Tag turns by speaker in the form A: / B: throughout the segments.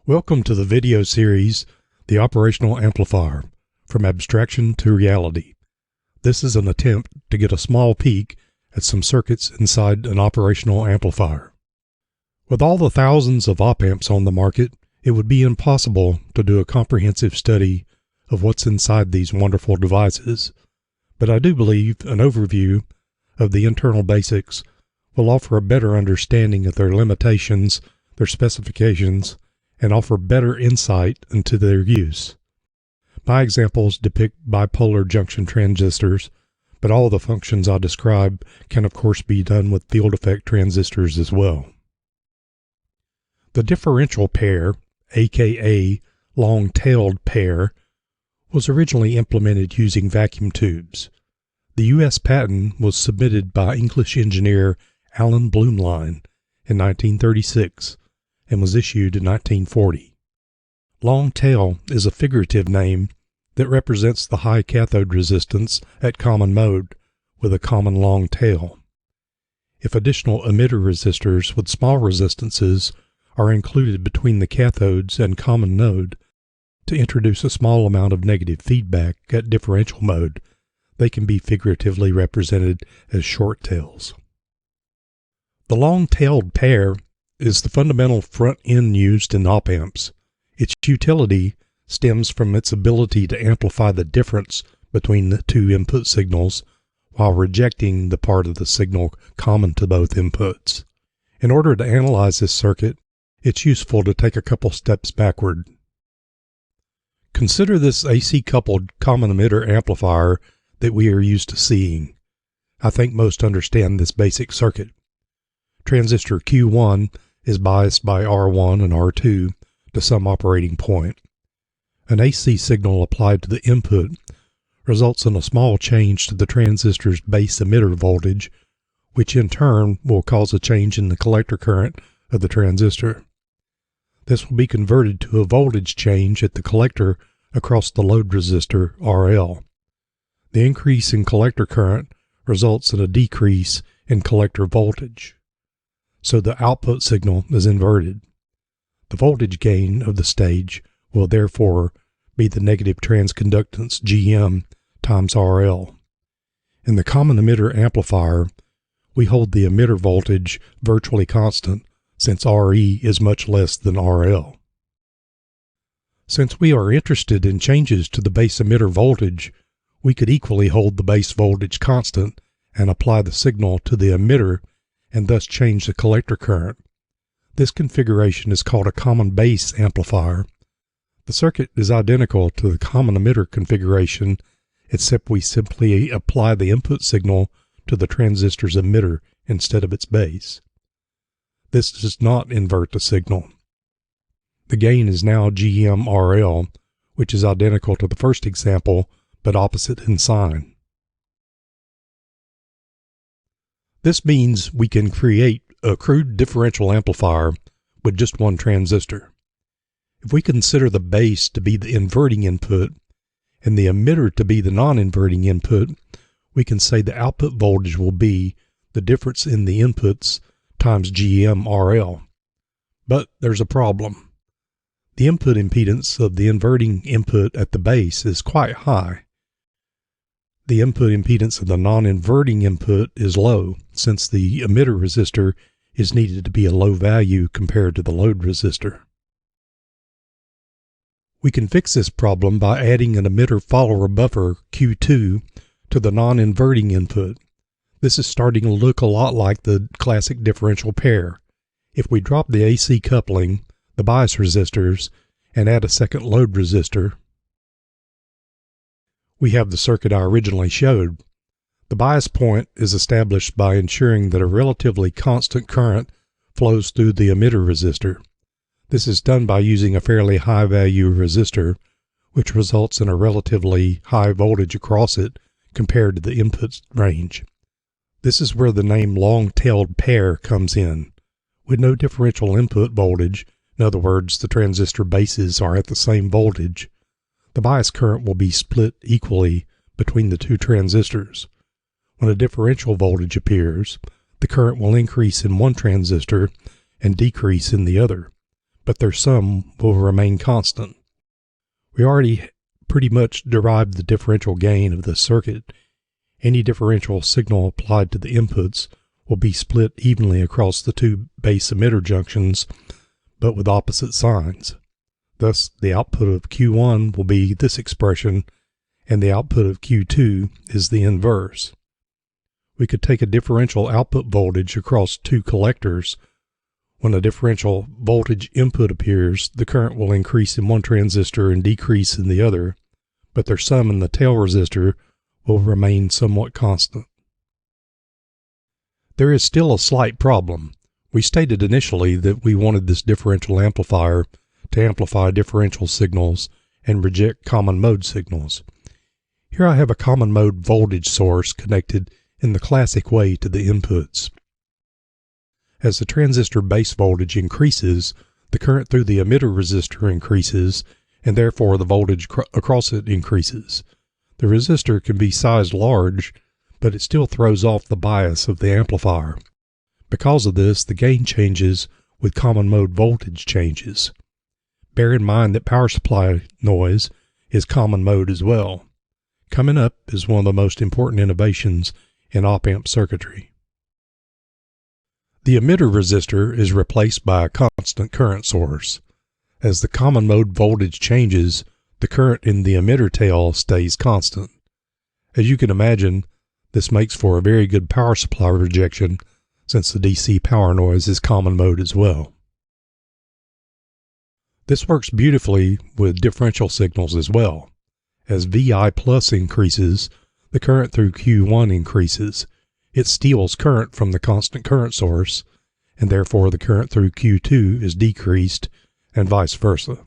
A: Welcome to the video series, The Operational Amplifier, From Abstraction to Reality. This is an attempt to get a small peek at some circuits inside an operational amplifier. With all the thousands of op-amps on the market, it would be impossible to do a comprehensive study of what's inside these wonderful devices, but I do believe an overview of the internal basics will offer a better understanding of their limitations, their specifications, and offer better insight into their use. My examples depict bipolar junction transistors, but all the functions I describe can of course be done with field effect transistors as well. The differential pair, aka long-tailed pair, was originally implemented using vacuum tubes. The U.S. patent was submitted by English engineer Alan Blumlein in 1936 and was issued in 1940. Long tail is a figurative name that represents the high cathode resistance at common mode with a common long tail. If additional emitter resistors with small resistances are included between the cathodes and common node to introduce a small amount of negative feedback at differential mode, they can be figuratively represented as short tails. The long-tailed pair is the fundamental front end used in op-amps. Its utility stems from its ability to amplify the difference between the two input signals while rejecting the part of the signal common to both inputs. In order to analyze this circuit, it's useful to take a couple steps backward. Consider this AC-coupled common emitter amplifier that we are used to seeing. I think most understand this basic circuit. Transistor Q1 is biased by R1 and R2 to some operating point. An AC signal applied to the input results in a small change to the transistor's base emitter voltage, which in turn will cause a change in the collector current of the transistor. This will be converted to a voltage change at the collector across the load resistor RL. The increase in collector current results in a decrease in collector voltage, so the output signal is inverted. The voltage gain of the stage will therefore be the negative transconductance GM times RL. In the common emitter amplifier, we hold the emitter voltage virtually constant since RE is much less than RL. Since we are interested in changes to the base emitter voltage, we could equally hold the base voltage constant and apply the signal to the emitter and thus change the collector current. This configuration is called a common base amplifier. The circuit is identical to the common emitter configuration, except we simply apply the input signal to the transistor's emitter instead of its base. This does not invert the signal. The gain is now GM-RL, which is identical to the first example, but opposite in sign. This means we can create a crude differential amplifier with just one transistor. If we consider the base to be the inverting input and the emitter to be the non-inverting input, we can say the output voltage will be the difference in the inputs times GM-RL. But there's a problem. The input impedance of the inverting input at the base is quite high. The input impedance of the non-inverting input is low, since the emitter resistor is needed to be a low value compared to the load resistor. We can fix this problem by adding an emitter follower buffer Q2 to the non-inverting input. This is starting to look a lot like the classic differential pair. If we drop the AC coupling, the bias resistors, and add a second load resistor, we have the circuit I originally showed. The bias point is established by ensuring that a relatively constant current flows through the emitter resistor. This is done by using a fairly high value resistor, which results in a relatively high voltage across it compared to the input range. This is where the name long-tailed pair comes in. With no differential input voltage, in other words, the transistor bases are at the same voltage, the bias current will be split equally between the two transistors. When a differential voltage appears, the current will increase in one transistor and decrease in the other. but their sum will remain constant. We already pretty much derived the differential gain of the circuit. Any differential signal applied to the inputs will be split evenly across the two base emitter junctions, but with opposite signs. Thus, the output of Q1 will be this expression, and the output of Q2 is the inverse. We could take a differential output voltage across two collectors. When a differential voltage input appears, the current will increase in one transistor and decrease in the other, but their sum in the tail resistor will remain somewhat constant. There is still a slight problem. We stated initially that we wanted this differential amplifier to amplify differential signals and reject common mode signals. Here I have a common mode voltage source connected in the classic way to the inputs. As the transistor base voltage increases, the current through the emitter resistor increases, and therefore the voltage across it increases. The resistor can be sized large, but it still throws off the bias of the amplifier. Because of this, the gain changes with common mode voltage changes. Bear in mind that power supply noise is common mode as well. Coming up is one of the most important innovations in op-amp circuitry. The emitter resistor is replaced by a constant current source. As the common mode voltage changes, the current in the emitter tail stays constant. As you can imagine, this makes for a very good power supply rejection, since the DC power noise is common mode as well. This works beautifully with differential signals as well. As VI plus increases, the current through Q1 increases. It steals current from the constant current source, and therefore the current through Q2 is decreased, and vice versa.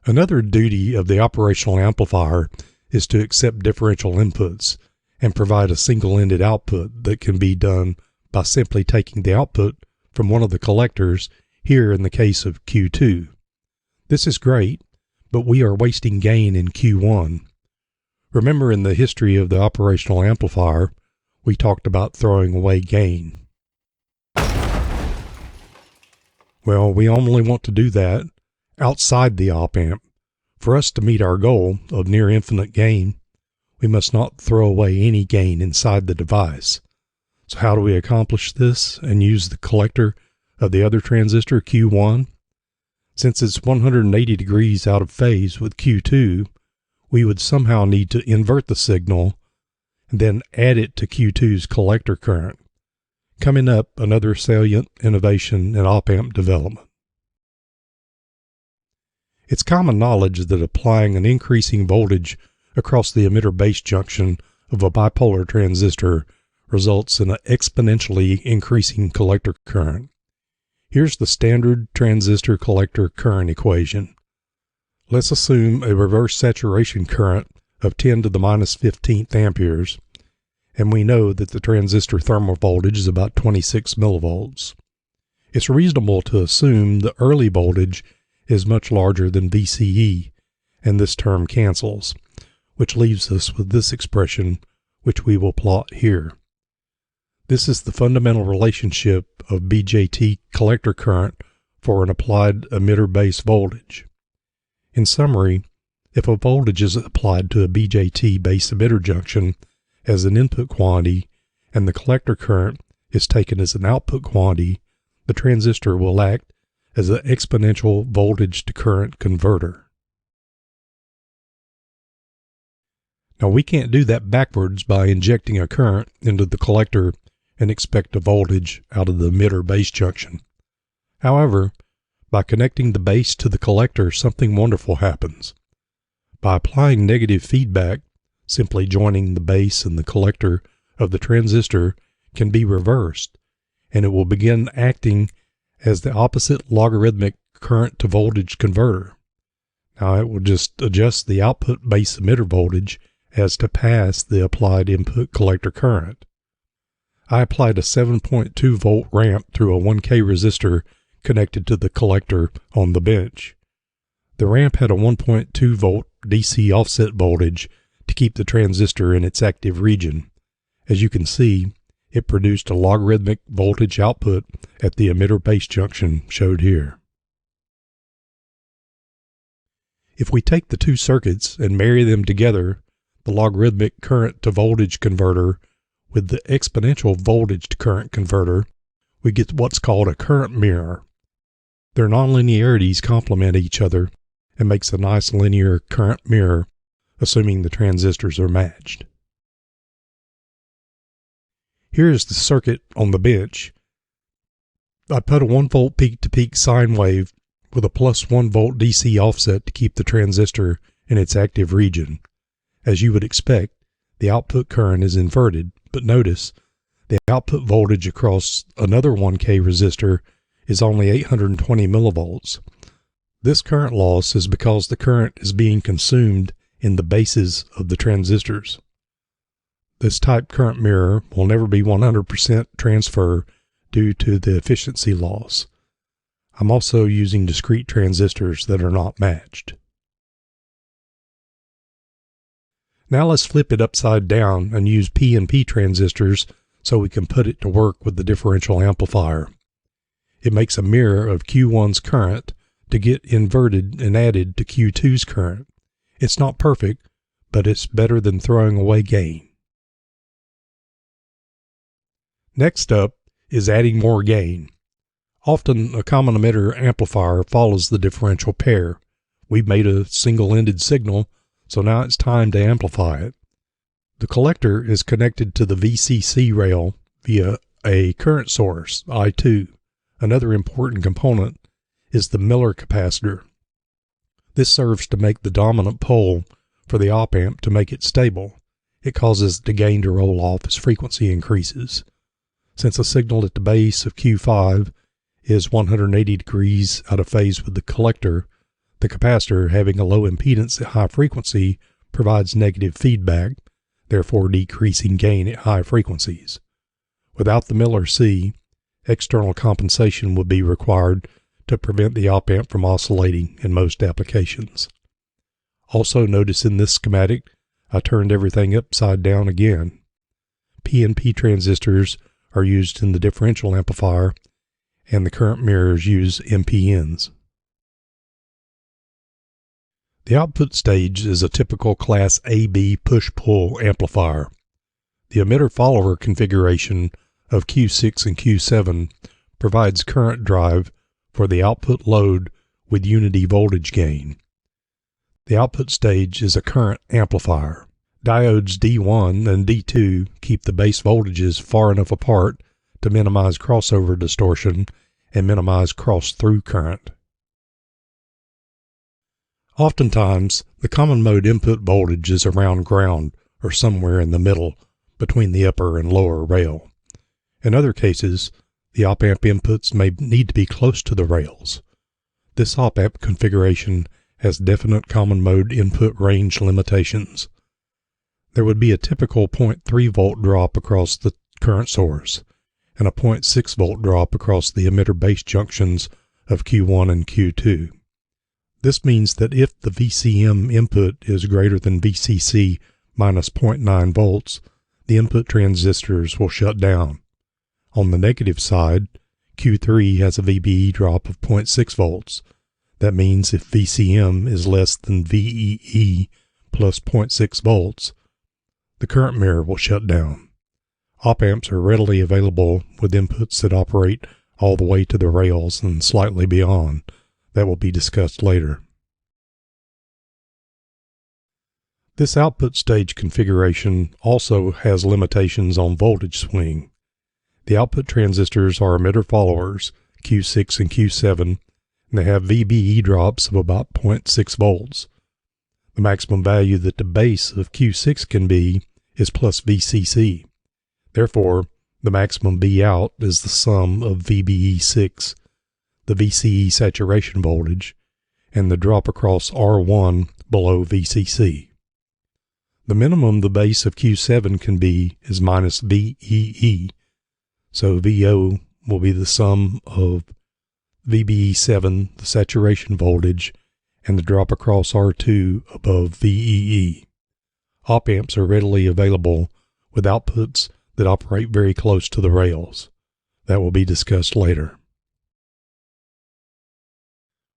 A: Another duty of the operational amplifier is to accept differential inputs and provide a single-ended output that can be done by simply taking the output from one of the collectors, here in the case of Q2. This is great, but we are wasting gain in Q1. Remember, in the history of the operational amplifier, we talked about throwing away gain. Well, we only want to do that outside the op-amp. For us to meet our goal of near infinite gain, we must not throw away any gain inside the device. So how do we accomplish this and use the collector of the other transistor, Q1? Since it's 180 degrees out of phase with Q2, we would somehow need to invert the signal and then add it to Q2's collector current. Coming up, another salient innovation in op-amp development. It's common knowledge that applying an increasing voltage across the emitter base junction of a bipolar transistor results in an exponentially increasing collector current. Here's the standard transistor collector current equation. Let's assume a reverse saturation current of 10 to the minus 15th amperes, and we know that the transistor thermal voltage is about 26 millivolts. It's reasonable to assume the early voltage is much larger than VCE, and this term cancels, which leaves us with this expression, which we will plot here. This is the fundamental relationship of BJT collector current for an applied emitter base voltage. In summary, if a voltage is applied to a BJT base emitter junction as an input quantity and the collector current is taken as an output quantity, the transistor will act as an exponential voltage to current converter. Now we can't do that backwards by injecting a current into the collector and expect a voltage out of the emitter base junction. However, by connecting the base to the collector, something wonderful happens. By applying negative feedback, simply joining the base and the collector of the transistor can be reversed, and it will begin acting as the opposite logarithmic current to voltage converter. Now it will just adjust the output base emitter voltage as to pass the applied input collector current. I applied a 7.2 volt ramp through a 1K resistor connected to the collector on the bench. The ramp had a 1.2 volt DC offset voltage to keep the transistor in its active region. As you can see, It produced a logarithmic voltage output at the emitter base junction showed here. If we take the two circuits and marry them together, the logarithmic current to voltage converter with the exponential voltage to current converter, we get what's called a current mirror. Their nonlinearities complement each other and makes a nice linear current mirror, assuming the transistors are matched. Here is the circuit on the bench. I put a 1 volt peak-to-peak sine wave with a plus 1 volt DC offset to keep the transistor in its active region. As you would expect, the output current is inverted, but notice the output voltage across another 1K resistor is only 820 millivolts. This current loss is because the current is being consumed in the bases of the transistors. This type current mirror will never be 100% transfer due to the efficiency loss. I'm also using discrete transistors that are not matched. Now let's flip it upside down and use PNP transistors so we can put it to work with the differential amplifier. It makes a mirror of Q1's current to get inverted and added to Q2's current. It's not perfect, but it's better than throwing away gain. Next up is adding more gain. Often a common emitter amplifier follows the differential pair. We've made a single-ended signal, so now it's time to amplify it. The collector is connected to the VCC rail via a current source, I2. Another important component is the Miller capacitor. This serves to make the dominant pole for the op-amp to make it stable. It causes the gain to roll off as frequency increases. Since a signal at the base of Q5 is 180 degrees out of phase with the collector, the capacitor, having a low impedance at high frequency, provides negative feedback, therefore decreasing gain at high frequencies. Without the Miller C, external compensation would be required to prevent the op-amp from oscillating in most applications. Also notice in this schematic, I turned everything upside down again. PNP transistors are used in the differential amplifier, and the current mirrors use MPNs. The output stage is a typical Class AB push-pull amplifier. The emitter-follower configuration of Q6 and Q7 provides current drive for the output load with unity voltage gain. The output stage is a current amplifier. Diodes D1 and D2 keep the base voltages far enough apart to minimize crossover distortion and minimize cross-through current. Oftentimes, the common mode input voltage is around ground or somewhere in the middle between the upper and lower rail. In other cases, the op-amp inputs may need to be close to the rails. This op-amp configuration has definite common mode input range limitations. There would be a typical 0.3 volt drop across the current source and a 0.6 volt drop across the emitter base junctions of Q1 and Q2. This means that if the VCM input is greater than VCC minus 0.9 volts, the input transistors will shut down. On the negative side, Q3 has a VBE drop of 0.6 volts. That means if VCM is less than VEE plus 0.6 volts, the current mirror will shut down. Op-amps are readily available with inputs that operate all the way to the rails and slightly beyond. That will be discussed later. This output stage configuration also has limitations on voltage swing. The output transistors are emitter followers, Q6 and Q7, and they have VBE drops of about 0.6 volts. The maximum value that the base of Q6 can be is plus VCC. Therefore, the maximum B out is the sum of VBE6, the VCE saturation voltage, and the drop across R1 below VCC. The minimum the base of Q7 can be is minus VEE, so VO will be the sum of VBE7, the saturation voltage, and the drop across R2 above VEE. Op-amps are readily available with outputs that operate very close to the rails. That will be discussed later.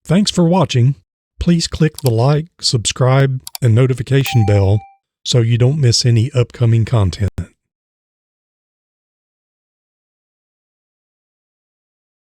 A: Thanks for watching. Please click the like, subscribe, and notification bell so you don't miss any upcoming content.